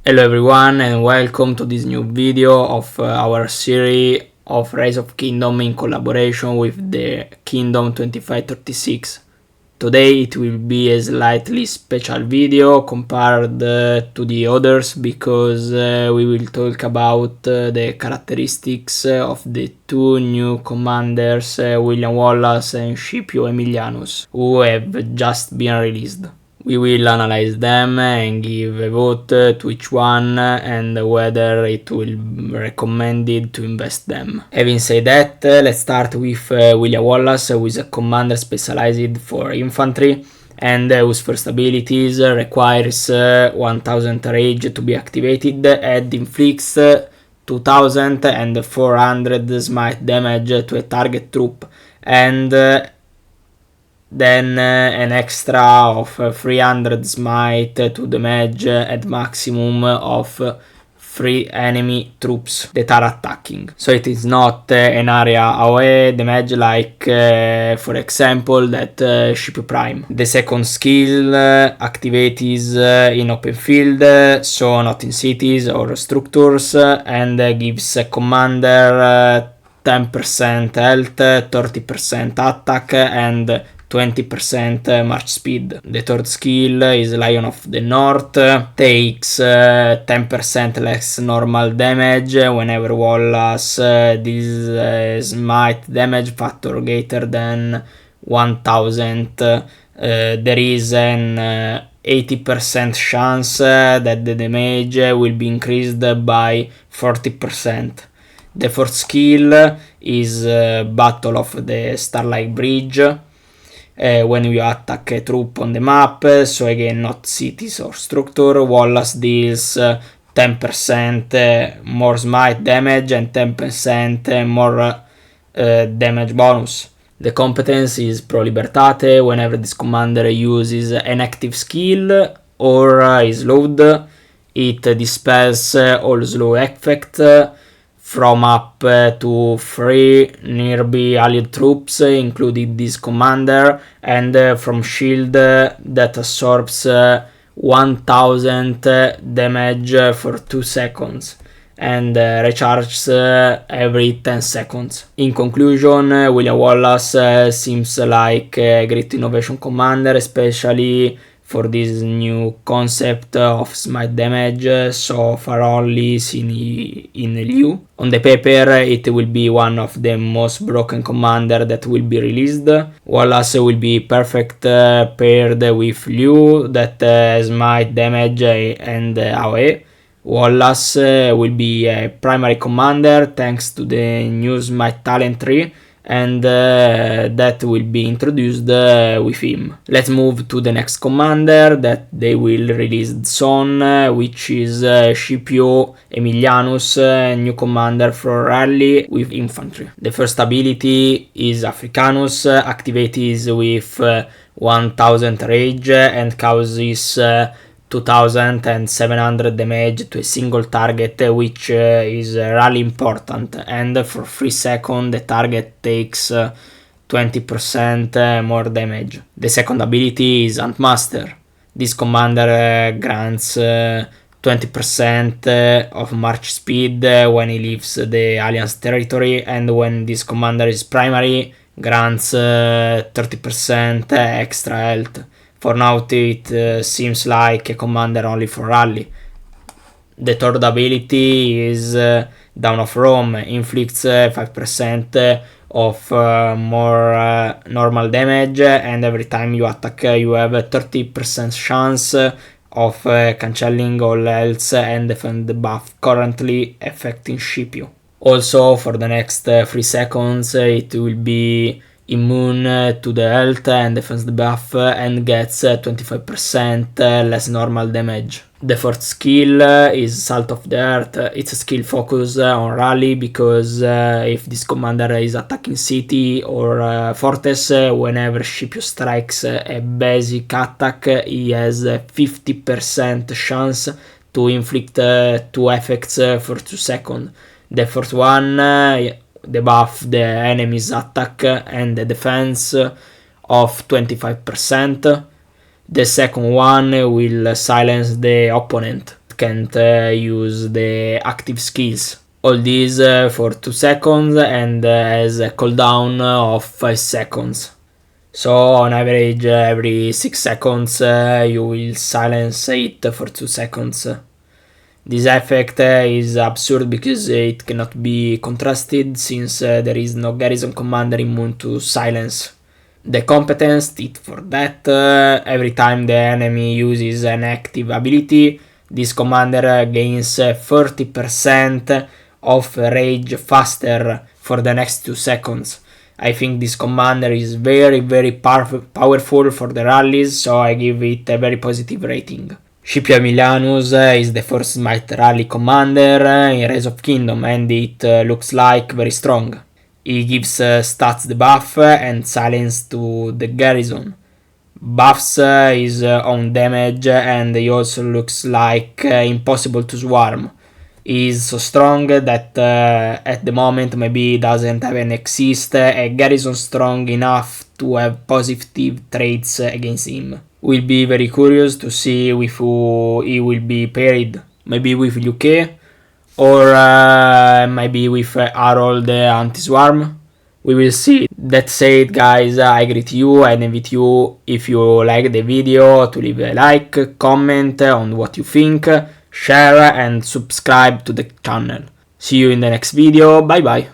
Hello everyone and welcome to this new video of our series of Rise of Kingdom in collaboration with the Kingdom 2536. Today it will be a slightly special video compared to the others because we will talk about the characteristics of the two new commanders, William Wallace and Scipio Aemilianus, who have just been released. We will analyze them and give a vote to each one and whether it will be recommended to invest them. Having said that, let's start with William Wallace, who is a commander specialized for infantry and whose first abilities requires 1000 rage to be activated and inflicts 2400 smite damage to a target troop and then an extra of 300 smite to damage at maximum of 3 enemy troops that are attacking. So it is not an area away damage like for example that Scipio Prime. The second skill activates in open field, so not in cities or structures, and gives a commander 10% health, 30% attack and 20% march speed. The third skill is Lion of the North, takes 10% less normal damage whenever Wallace deals smite damage factor greater than 1000. There is an 80% chance that the damage will be increased by 40%. The fourth skill is Battle of the Starlight Bridge. When you attack a troop on the map, so again not cities or structure, Wallace deals 10% more smite damage and 10% more damage bonus. The competence is Pro Libertate. Whenever this commander uses an active skill or is slowed, it dispels all slow effects from up to 3 nearby allied troops, including this commander, and from shield that absorbs 1000 damage for 2 seconds and recharges every 10 seconds. In conclusion, William Wallace seems like a great innovation commander, especially for this new concept of smite damage, so far only seen in Liu. On the paper, it will be one of the most broken commander that will be released. Wallace will be perfect paired with Liu that smite damage and AoE. Wallace will be a primary commander thanks to the new smite talent tree, and that will be introduced with him. Let's move to the next commander that they will release soon, which is Scipio Aemilianus, new commander for rally with infantry. The first ability is Africanus, activates with 1000 rage and causes 2700 damage to a single target, which is really important, and for 3 seconds the target takes 20% more damage. The second ability is Huntmaster. This commander grants 20% of march speed when he leaves the Alliance territory, and when this commander is primary, grants 30% extra health. For now it seems like a commander only for rally. The third ability is Dawn of Rome, inflicts 5% of more normal damage, and every time you attack you have a 30% chance of cancelling all else and defend the buff currently affecting Scipio. Also for the next 3 seconds it will be immune to the health and defense debuff and gets 25% less normal damage. The fourth skill is Salt of the Earth. It's a skill focused on rally because if this commander is attacking city or fortress, whenever Scipio strikes a basic attack, he has a 50% chance to inflict 2 effects for 2 seconds. The fourth one debuff the enemy's attack and the defense of 25%. The second one will silence the opponent. can't use the active skills. All these for 2 seconds and has a cooldown of 5 seconds. So on average every 6 seconds you will silence it for 2 seconds. This effect is absurd because it cannot be contrasted since there is no garrison commander immune to silence. The competence tit for that, every time the enemy uses an active ability, this commander gains 30% of rage faster for the next 2 seconds. I think this commander is very powerful for the rallies, so I give it a very positive rating. Scipio Aemilianus is the first Smite rally commander in Rise of Kingdom and it looks like very strong. He gives stats debuff and silence to the garrison. Buffs his own damage and he also looks like impossible to swarm. He is so strong that at the moment maybe doesn't even exist a garrison strong enough to have positive traits against him. Will be very curious to see with who he will be paired. Maybe with UK or maybe with Harold Anti-Swarm. We will see. That said, guys, I greet you and invite you, if you like the video, to leave a like, comment on what you think, share and subscribe to the channel. See you in the next video, bye bye.